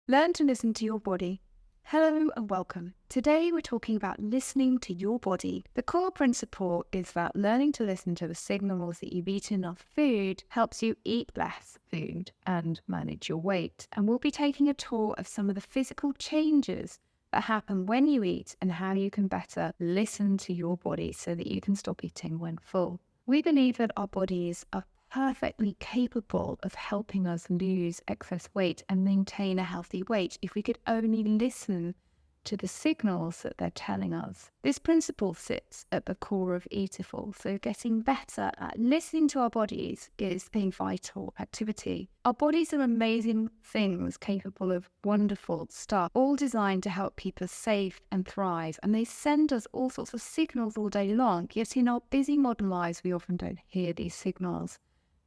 Learn to listen to your body. Hello and welcome. Today we're talking about listening to your body. The core principle is that learning to listen to the signals that you've eaten enough food helps you eat less food and manage your weight. And we'll be taking a tour of some of the physical changes that happen when you eat and how you can better listen to your body so that you can stop eating when full. We believe that our bodies are perfectly capable of helping us lose excess weight and maintain a healthy weight if we could only listen to the signals that they're telling us. This principle sits at the core of Eatiful, so getting better at listening to our bodies is a vital activity. Our bodies are amazing things capable of wonderful stuff, all designed to help keep us safe and thrive, and they send us all sorts of signals all day long, yet in our busy modern lives we often don't hear these signals.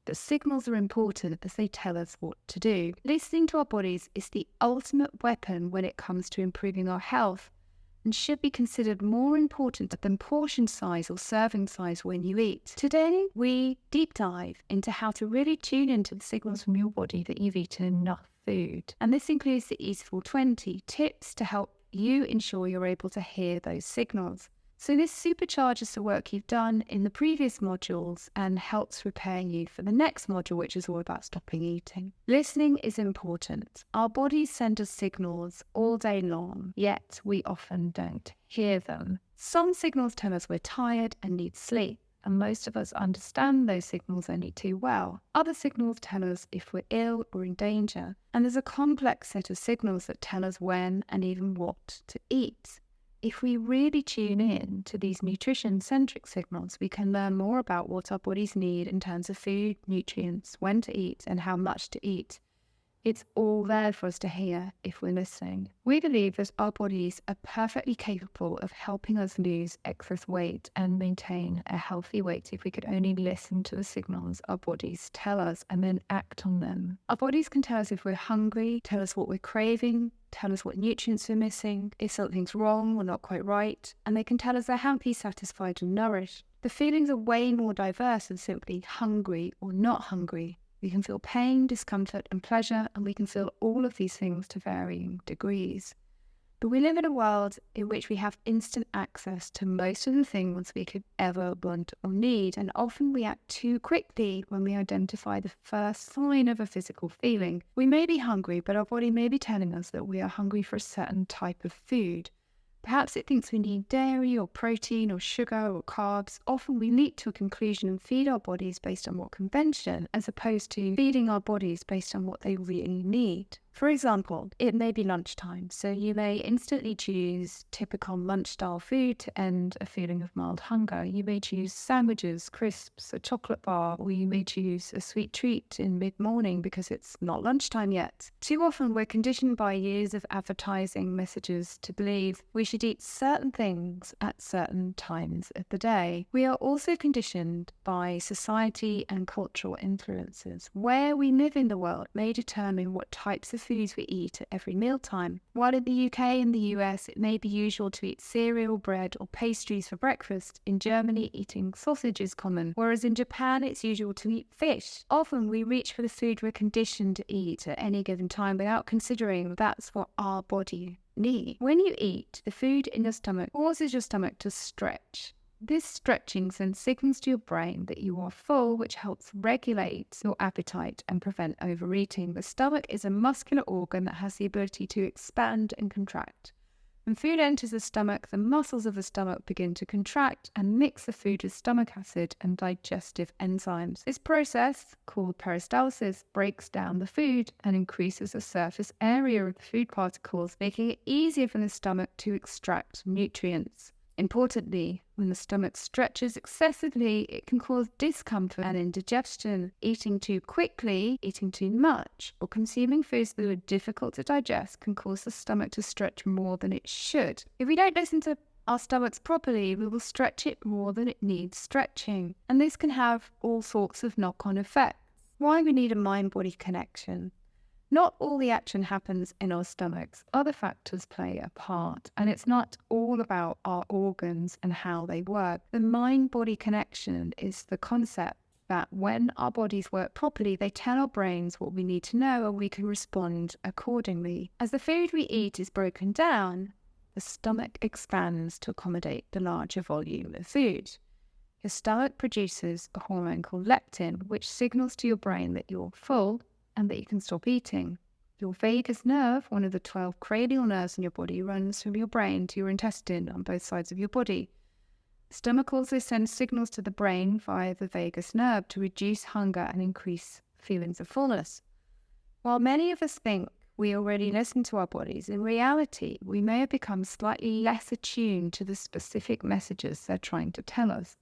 The signals are important as they tell us what to do. Listening to our bodies is the ultimate weapon when it comes to improving our health and should be considered more important than portion size or serving size when you eat. Today, we deep dive into how to really tune into the signals from your body that you've eaten enough food. And this includes the Eatiful 20 tips to help you ensure you're able to hear those signals. So this supercharges the work you've done in the previous modules and helps prepare you for the next module, which is all about stopping eating. Listening is important. Our bodies send us signals all day long, yet we often don't hear them. Some signals tell us we're tired and need sleep, and most of us understand those signals only too well. Other signals tell us if we're ill or in danger, and there's a complex set of signals that tell us when and even what to eat. If we really tune in to these nutrition-centric signals, we can learn more about what our bodies need in terms of food, nutrients, when to eat, and how much to eat. It's all there for us to hear if we're listening. We believe that our bodies are perfectly capable of helping us lose excess weight and maintain a healthy weight if we could only listen to the signals our bodies tell us and then act on them. Our bodies can tell us if we're hungry, tell us what we're craving, tell us what nutrients we're missing, if something's wrong or not quite right, and they can tell us they're happy, satisfied, and nourished. The feelings are way more diverse than simply hungry or not hungry. We can feel pain, discomfort, and pleasure, and we can feel all of these things to varying degrees. But we live in a world in which we have instant access to most of the things we could ever want or need, and often we act too quickly when we identify the first sign of a physical feeling. We may be hungry, but our body may be telling us that we are hungry for a certain type of food. Perhaps it thinks we need dairy or protein or sugar or carbs. Often we leap to a conclusion and feed our bodies based on what convention, as opposed to feeding our bodies based on what they really need. For example, it may be lunchtime, so you may instantly choose typical lunch-style food to end a feeling of mild hunger. You may choose sandwiches, crisps, a chocolate bar, or you may choose a sweet treat in mid-morning because it's not lunchtime yet. Too often we're conditioned by years of advertising messages to believe we should eat certain things at certain times of the day. We are also conditioned by society and cultural influences. Where we live in the world may determine what types of foods we eat at every mealtime. While in the UK and the US it may be usual to eat cereal, bread or pastries for breakfast, in Germany eating sausage is common, whereas in Japan it's usual to eat fish. Often we reach for the food we're conditioned to eat at any given time without considering that's what our body needs. When you eat, the food in your stomach causes your stomach to stretch. This stretching sends signals to your brain that you are full, which helps regulate your appetite and prevent overeating. The stomach is a muscular organ that has the ability to expand and contract. When food enters the stomach, the muscles of the stomach begin to contract and mix the food with stomach acid and digestive enzymes. This process, called peristalsis, breaks down the food and increases the surface area of the food particles, making it easier for the stomach to extract nutrients. Importantly, when the stomach stretches excessively, it can cause discomfort and indigestion. Eating too quickly, eating too much, or consuming foods that are difficult to digest can cause the stomach to stretch more than it should. If we don't listen to our stomachs properly, we will stretch it more than it needs stretching. And this can have all sorts of knock-on effects. Why we need a mind-body connection. Not all the action happens in our stomachs. Other factors play a part, and it's not all about our organs and how they work. The mind-body connection is the concept that when our bodies work properly, they tell our brains what we need to know and we can respond accordingly. As the food we eat is broken down, the stomach expands to accommodate the larger volume of food. Your stomach produces a hormone called leptin, which signals to your brain that you're full and that you can stop eating. Your vagus nerve, one of the 12 cranial nerves in your body, runs from your brain to your intestine on both sides of your body. The stomach also sends signals to the brain via the vagus nerve to reduce hunger and increase feelings of fullness. While many of us think we already listen to our bodies, in reality, we may have become slightly less attuned to the specific messages they're trying to tell us.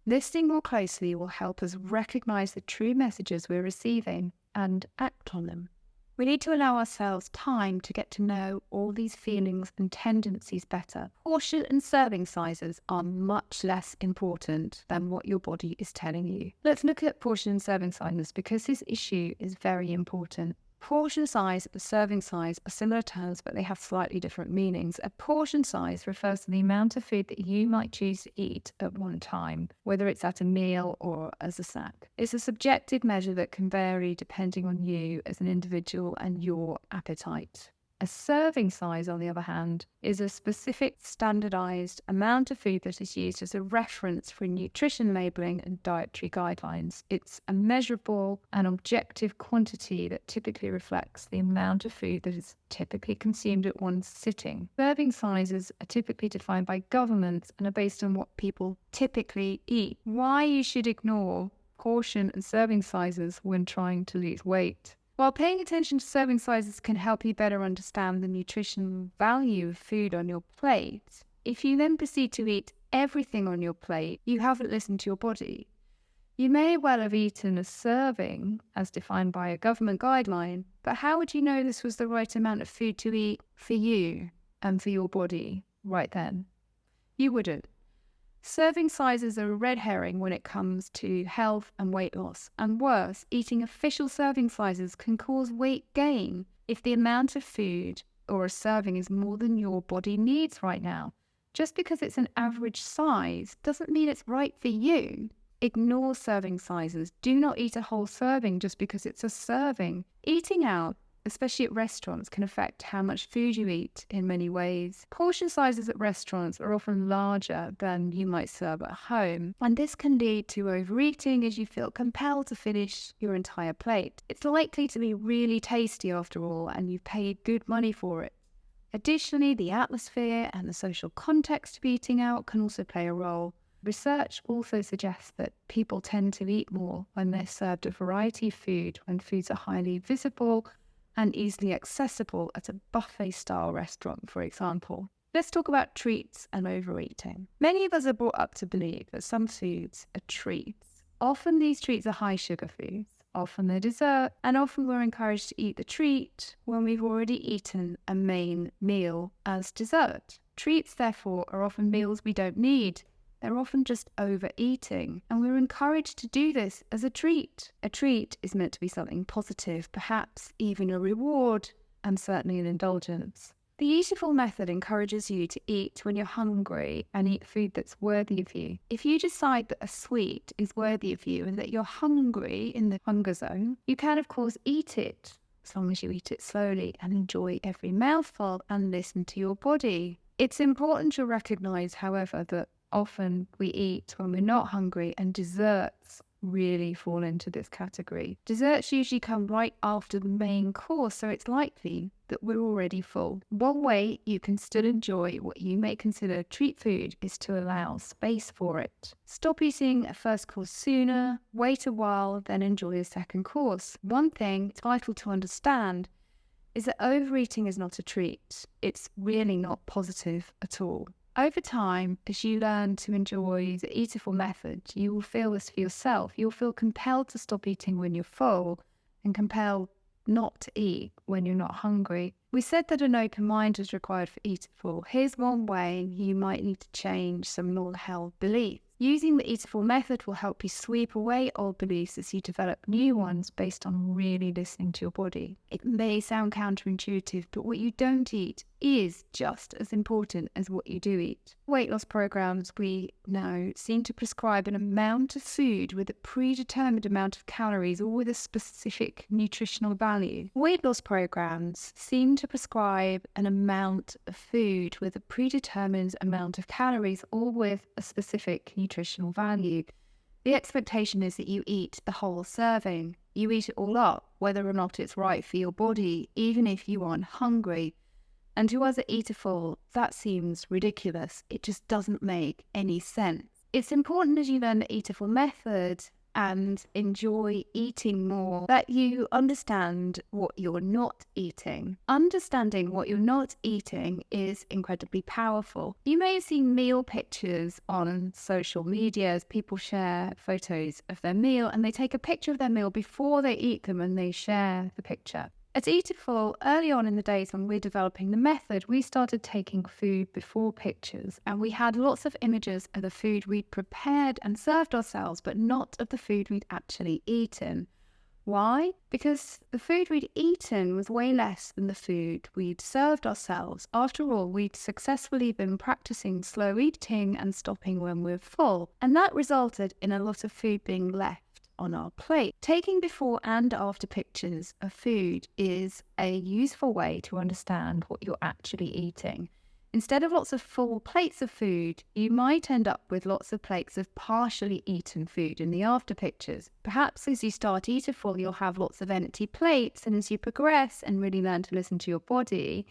Listening more closely will help us recognize the true messages we're receiving and act on them. We need to allow ourselves time to get to know all these feelings and tendencies better. Portion and serving sizes are much less important than what your body is telling you. Let's look at portion and serving sizes because this issue is very important. Portion size and serving size are similar terms, but they have slightly different meanings. A portion size refers to the amount of food that you might choose to eat at one time, whether it's at a meal or as a snack. It's a subjective measure that can vary depending on you as an individual and your appetite. A serving size, on the other hand, is a specific standardized amount of food that is used as a reference for nutrition labeling and dietary guidelines. It's a measurable and objective quantity that typically reflects the amount of food that is typically consumed at one sitting. Serving sizes are typically defined by governments and are based on what people typically eat. Why you should ignore portion and serving sizes when trying to lose weight. While paying attention to serving sizes can help you better understand the nutritional value of food on your plate, if you then proceed to eat everything on your plate, you haven't listened to your body. You may well have eaten a serving, as defined by a government guideline, but how would you know this was the right amount of food to eat for you and for your body right then? You wouldn't. Serving sizes are a red herring when it comes to health and weight loss. And worse, eating official serving sizes can cause weight gain if the amount of food or a serving is more than your body needs right now. Just because it's an average size doesn't mean it's right for you. Ignore serving sizes. Do not eat a whole serving just because it's a serving. Eating out, especially at restaurants, can affect how much food you eat in many ways. Portion sizes at restaurants are often larger than you might serve at home, and this can lead to overeating as you feel compelled to finish your entire plate. It's likely to be really tasty after all, and you've paid good money for it. Additionally, the atmosphere and the social context of eating out can also play a role. Research also suggests that people tend to eat more when they're served a variety of food, when foods are highly visible and easily accessible at a buffet-style restaurant, for example. Let's talk about treats and overeating. Many of us are brought up to believe that some foods are treats. Often these treats are high-sugar foods, often they're dessert, and often we're encouraged to eat the treat when we've already eaten a main meal as dessert. Treats, therefore, are often meals we don't need. They're often just overeating, and we're encouraged to do this as a treat. A treat is meant to be something positive, perhaps even a reward, and certainly an indulgence. The Eatiful method encourages you to eat when you're hungry and eat food that's worthy of you. If you decide that a sweet is worthy of you and that you're hungry in the hunger zone, you can, of course, eat it, as long as you eat it slowly and enjoy every mouthful and listen to your body. It's important to recognize, however, that often we eat when we're not hungry, and desserts really fall into this category. Desserts usually come right after the main course, so it's likely that we're already full. One way you can still enjoy what you may consider treat food is to allow space for it. Stop eating a first course sooner, wait a while, then enjoy a second course. One thing it's vital to understand is that overeating is not a treat. It's really not positive at all. Over time, as you learn to enjoy the Eatiful method, you will feel this for yourself. You'll feel compelled to stop eating when you're full and compelled not to eat when you're not hungry. We said that an open mind is required for Eatiful. Here's one way you might need to change some long-held beliefs. Using the Eatiful method will help you sweep away old beliefs as you develop new ones based on really listening to your body. It may sound counterintuitive, but what you don't eat is just as important as what you do eat. Weight loss programs, we know, seem to prescribe an amount of food with a predetermined amount of calories or with a specific nutritional value. Weight loss programs seem to prescribe an amount of food with a predetermined amount of calories or with a specific nutritional value. The expectation is that you eat the whole serving. You eat it all up, whether or not it's right for your body, even if you aren't hungry. And to us at Eatiful, that seems ridiculous. It just doesn't make any sense. It's important as you learn the Eatiful method and enjoy eating more that you understand what you're not eating. Understanding what you're not eating is incredibly powerful. You may have seen meal pictures on social media as people share photos of their meal, and they take a picture of their meal before they eat them and they share the picture. At Eatiful, early on in the days when we're developing the method, we started taking food before pictures, and we had lots of images of the food we'd prepared and served ourselves, but not of the food we'd actually eaten. Why? Because the food we'd eaten was way less than the food we'd served ourselves. After all, we'd successfully been practicing slow eating and stopping when we're full, and that resulted in a lot of food being left on our plate. Taking before and after pictures of food is a useful way to understand what you're actually eating. Instead of lots of full plates of food, you might end up with lots of plates of partially eaten food in the after pictures. Perhaps as you start Eatiful, you'll have lots of empty plates, and as you progress and really learn to listen to your body,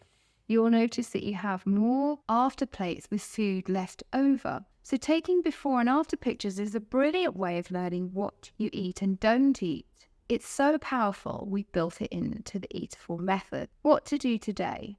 you'll notice that you have more after plates with food left over. So taking before and after pictures is a brilliant way of learning what you eat and don't eat. It's so powerful, we've built it into the Eatiful method. What to do today?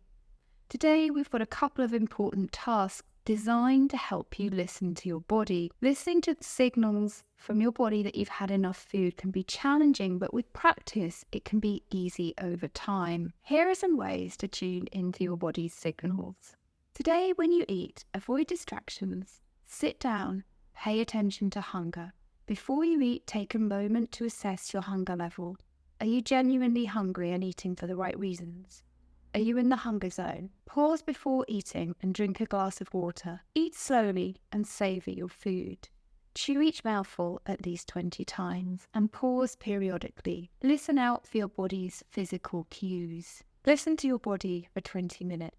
Today we've got a couple of important tasks designed to help you listen to your body. Listening to the signals from your body that you've had enough food can be challenging, but with practice, it can be easy over time. Here are some ways to tune into your body's signals. Today, when you eat, avoid distractions. Sit down, pay attention to hunger. Before you eat, take a moment to assess your hunger level. Are you genuinely hungry and eating for the right reasons? Are you in the hunger zone? Pause before eating and drink a glass of water. Eat slowly and savour your food. Chew each mouthful at least 20 times and pause periodically. Listen out for your body's physical cues. Listen to your body for 20 minutes.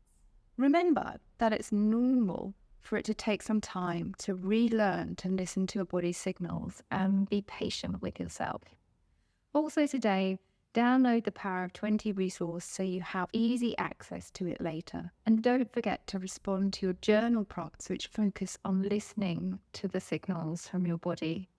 Remember that it's normal for it to take some time to relearn to listen to your body's signals and be patient with yourself. Also today, download the Power of 20 resource so you have easy access to it later. And don't forget to respond to your journal prompts which focus on listening to the signals from your body.